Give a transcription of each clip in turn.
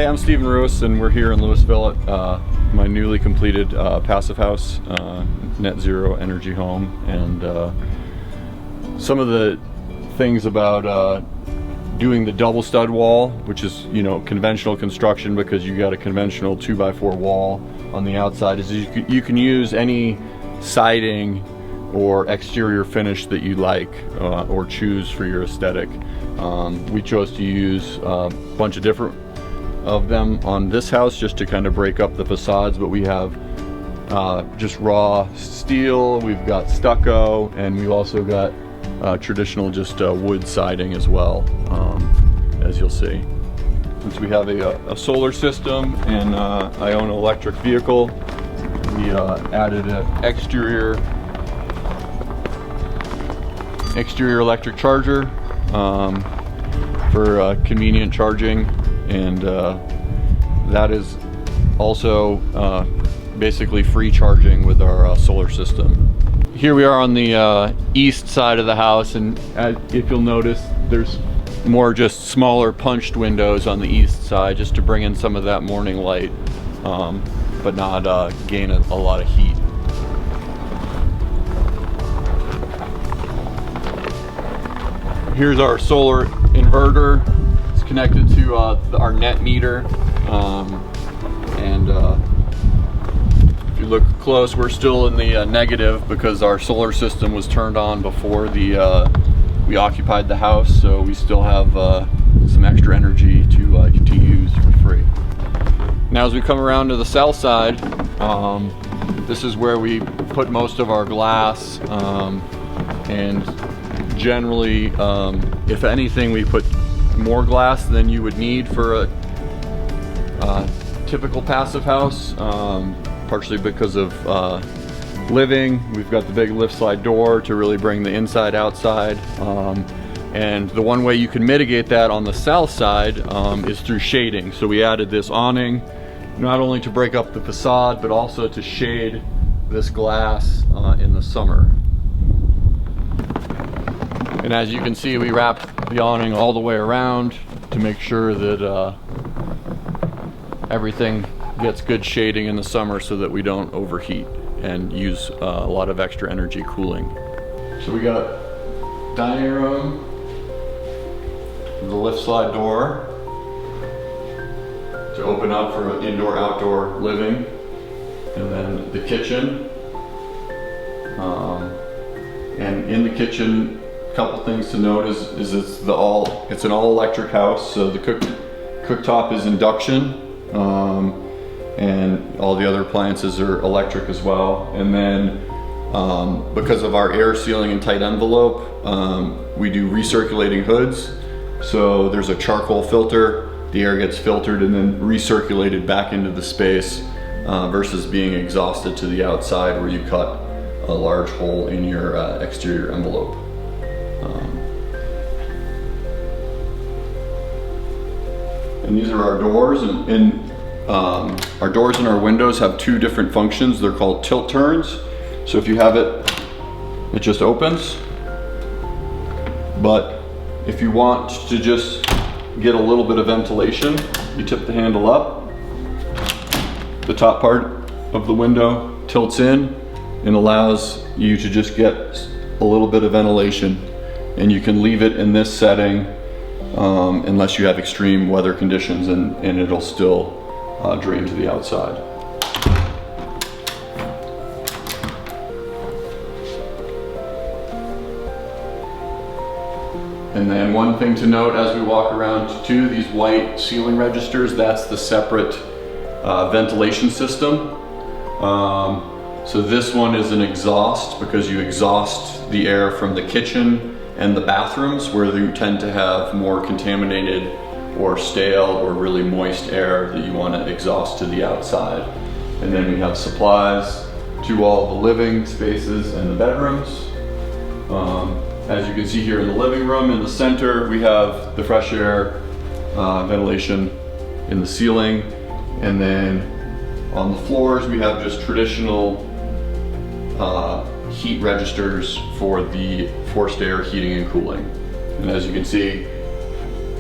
I'm Stephen Rouisse, and we're here in Louisville at my newly completed passive house, net zero energy home. And some of the things about doing the double stud wall, which is, you know, conventional construction because you got a conventional 2x4 wall on the outside, is you can use any siding or exterior finish that you like or choose for your aesthetic. We chose to use a bunch of different of them on this house just to kind of break up the facades, but we have just raw steel, we've got stucco, and we've also got traditional just wood siding as well, as you'll see. Since we have a solar system and I own an electric vehicle, we added an exterior electric charger for convenient charging, and that is also basically free charging with our solar system. Here we are on the east side of the house, and if you'll notice, there's more just smaller punched windows on the east side just to bring in some of that morning light, but not gain a lot of heat. Here's our solar inverter. It's connected to our net meter, and if you look close, we're still in the negative because our solar system was turned on before we occupied the house, so we still have some extra energy to use for free. Now as we come around to the south side, this is where we put most of our glass, and generally, if anything, we put more glass than you would need for a typical passive house, partially because of living. We've got the big lift slide door to really bring the inside outside, and the one way you can mitigate that on the south side is through shading. So we added this awning not only to break up the facade, but also to shade this glass in the summer. And as you can see, we wrapped the awning all the way around to make sure that everything gets good shading in the summer so that we don't overheat and use a lot of extra energy cooling. So we got dining room, the lift slide door to open up for indoor-outdoor living, and then the kitchen. And in the kitchen, couple things to note is it's an all-electric house, so the cooktop is induction, and all the other appliances are electric as well. And then because of our air sealing and tight envelope, we do recirculating hoods. So there's a charcoal filter, the air gets filtered and then recirculated back into the space, versus being exhausted to the outside where you cut a large hole in your exterior envelope. And these are our doors, and our doors and our windows have two different functions. They're called tilt turns. So if you have it, it just opens. But if you want to just get a little bit of ventilation, you tip the handle up. The top part of the window tilts in and allows you to just get a little bit of ventilation. And you can leave it in this setting unless you have extreme weather conditions, and it'll still drain to the outside. And then one thing to note as we walk around too, these white ceiling registers, that's the separate ventilation system. So this one is an exhaust because you exhaust the air from the kitchen and the bathrooms where you tend to have more contaminated or stale or really moist air that you want to exhaust to the outside. And then we have supplies to all the living spaces and the bedrooms. As you can see here in the living room, in the center, we have the fresh air ventilation in the ceiling. And then on the floors, we have just traditional heat registers for the forced air heating and cooling. And as you can see,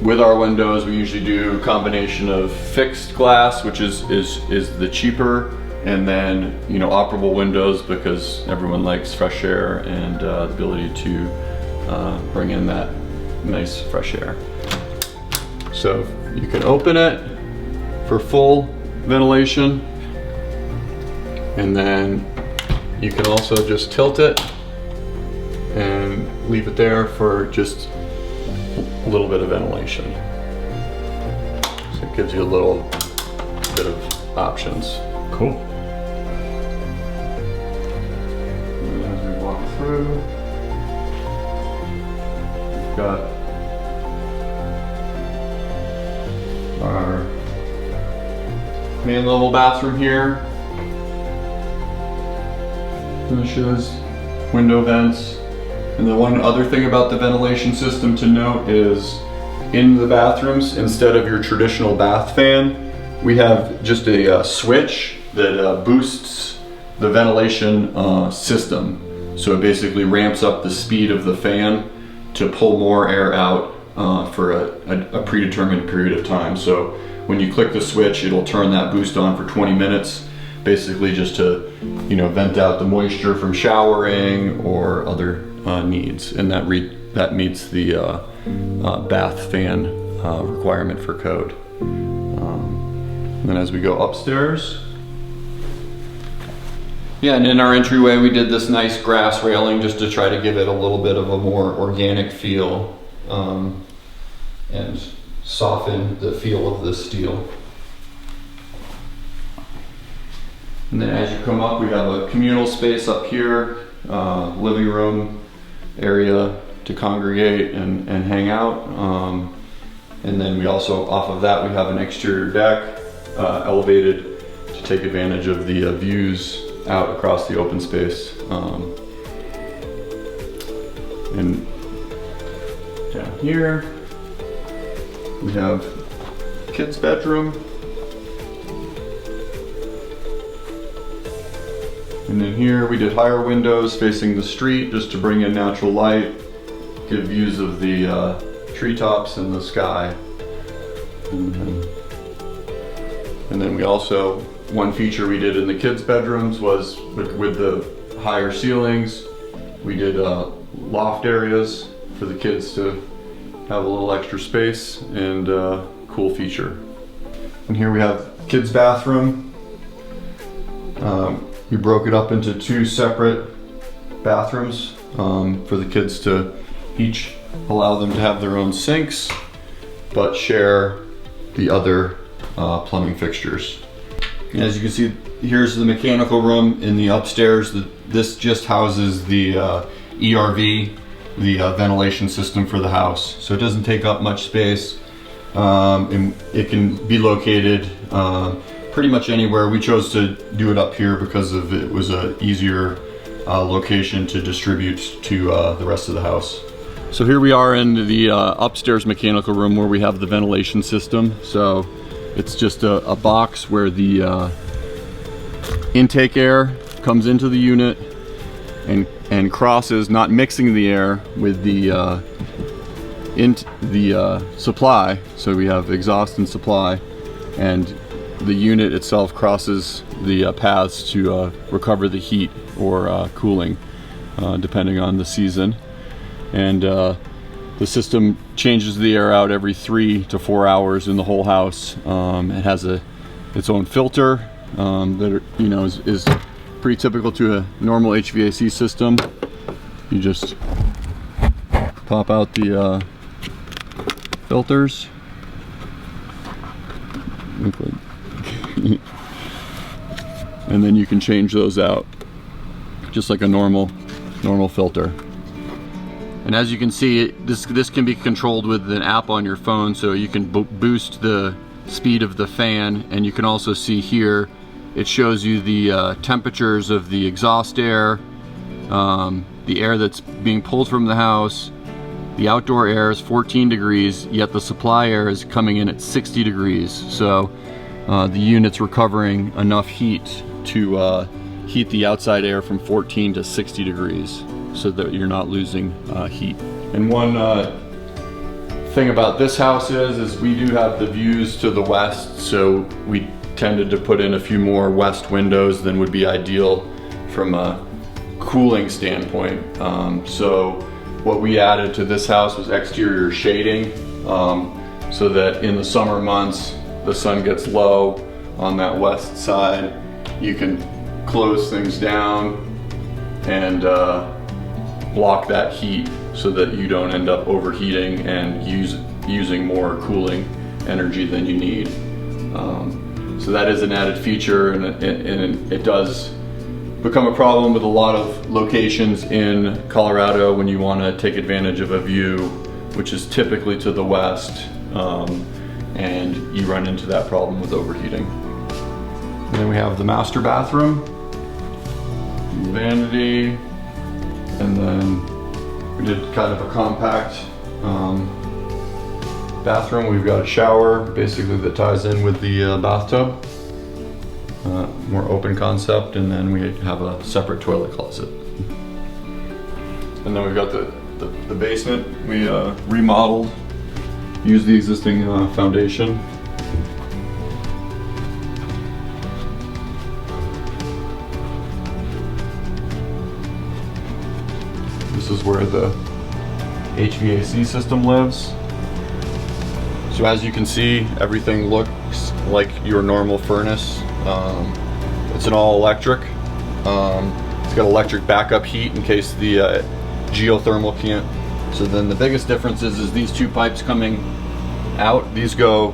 with our windows, we usually do a combination of fixed glass, which is the cheaper, and then, you know, operable windows, because everyone likes fresh air and the ability to bring in that nice fresh air. So you can open it for full ventilation, and then you can also just tilt it and leave it there for just a little bit of ventilation. So it gives you a little bit of options. Cool. And as we walk through, we've got our main level bathroom here. Finishes, window vents. And the one other thing about the ventilation system to note is in the bathrooms, instead of your traditional bath fan, we have just a switch that boosts the ventilation system. So it basically ramps up the speed of the fan to pull more air out for a predetermined period of time. So when you click the switch, it'll turn that boost on for 20 minutes, basically just to, you know, vent out the moisture from showering or other needs, and that meets the bath fan requirement for code. And then as we go upstairs, yeah, and in our entryway we did this nice grass railing just to try to give it a little bit of a more organic feel and soften the feel of the steel. And then as you come up, we have a communal space up here, living room area to congregate and hang out. And then we also, off of that, we have an exterior deck, elevated to take advantage of the views out across the open space. And down here, we have kids' bedroom. And then here we did higher windows facing the street just to bring in natural light, give views of the treetops and the sky. And then we also, one feature we did in the kids' bedrooms was with the higher ceilings, we did loft areas for the kids to have a little extra space, and cool feature. And here we have kids' bathroom. We broke it up into two separate bathrooms for the kids to each allow them to have their own sinks, but share the other plumbing fixtures. And as you can see, here's the mechanical room in the upstairs. This just houses the ERV, the ventilation system for the house. So it doesn't take up much space. And it can be located pretty much anywhere. We chose to do it up here because of it was a easier location to distribute to the rest of the house. So here we are in the upstairs mechanical room where we have the ventilation system. So it's just a box where the intake air comes into the unit and crosses, not mixing the air with the supply. So we have exhaust and supply, and the unit itself crosses the paths to recover the heat or cooling, depending on the season. And the system changes the air out every 3 to 4 hours in the whole house. It has its own filter that is pretty typical to a normal HVAC system. You just pop out the filters. And then you can change those out just like a normal filter. And as you can see, this can be controlled with an app on your phone, so you can boost the speed of the fan. And you can also see here, it shows you the temperatures of the exhaust air, the air that's being pulled from the house. The outdoor air is 14 degrees, yet the supply air is coming in at 60 degrees. So the unit's recovering enough heat to heat the outside air from 14 to 60 degrees so that you're not losing heat. And one thing about this house is we do have the views to the west, so we tended to put in a few more west windows than would be ideal from a cooling standpoint. So what we added to this house was exterior shading, so that in the summer months the sun gets low on that west side. You can close things down and block that heat so that you don't end up overheating and using more cooling energy than you need. So that is an added feature, and it does become a problem with a lot of locations in Colorado when you want to take advantage of a view which is typically to the west, and you run into that problem with overheating. And then we have the master bathroom, vanity, and then we did kind of a compact bathroom. We've got a shower basically that ties in with the bathtub, more open concept, and then we have a separate toilet closet. And then we've got the basement. We remodeled, used the existing foundation. This is where the HVAC system lives. So as you can see, everything looks like your normal furnace. It's an all electric. It's got electric backup heat in case the geothermal can't. So then the biggest difference is these two pipes coming out. These go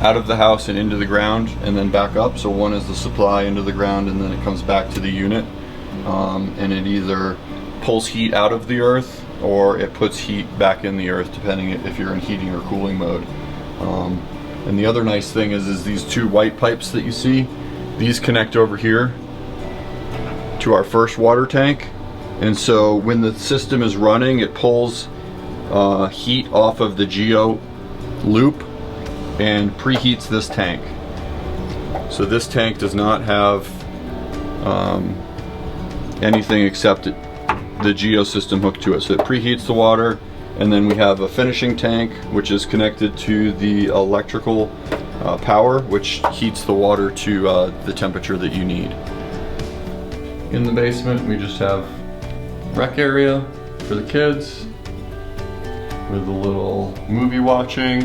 out of the house and into the ground and then back up. So one is the supply into the ground, and then it comes back to the unit. And it either pulls heat out of the earth or it puts heat back in the earth, depending if you're in heating or cooling mode. And the other nice thing is these two white pipes that you see, these connect over here to our first water tank. And so when the system is running, it pulls heat off of the geo loop and preheats this tank. So this tank does not have anything except the geo system hooked to it. So it preheats the water, and then we have a finishing tank which is connected to the electrical power, which heats the water to the temperature that you need. In the basement we just have rec area for the kids with a little movie watching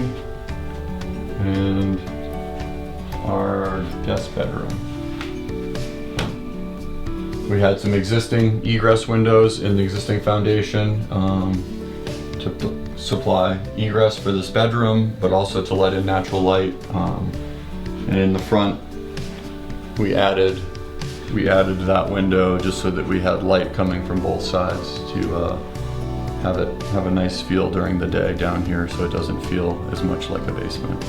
and our guest bedroom. We had some existing egress windows in the existing foundation to supply egress for this bedroom, but also to let in natural light. And in the front, we added that window just so that we had light coming from both sides to have a nice feel during the day down here, so it doesn't feel as much like a basement.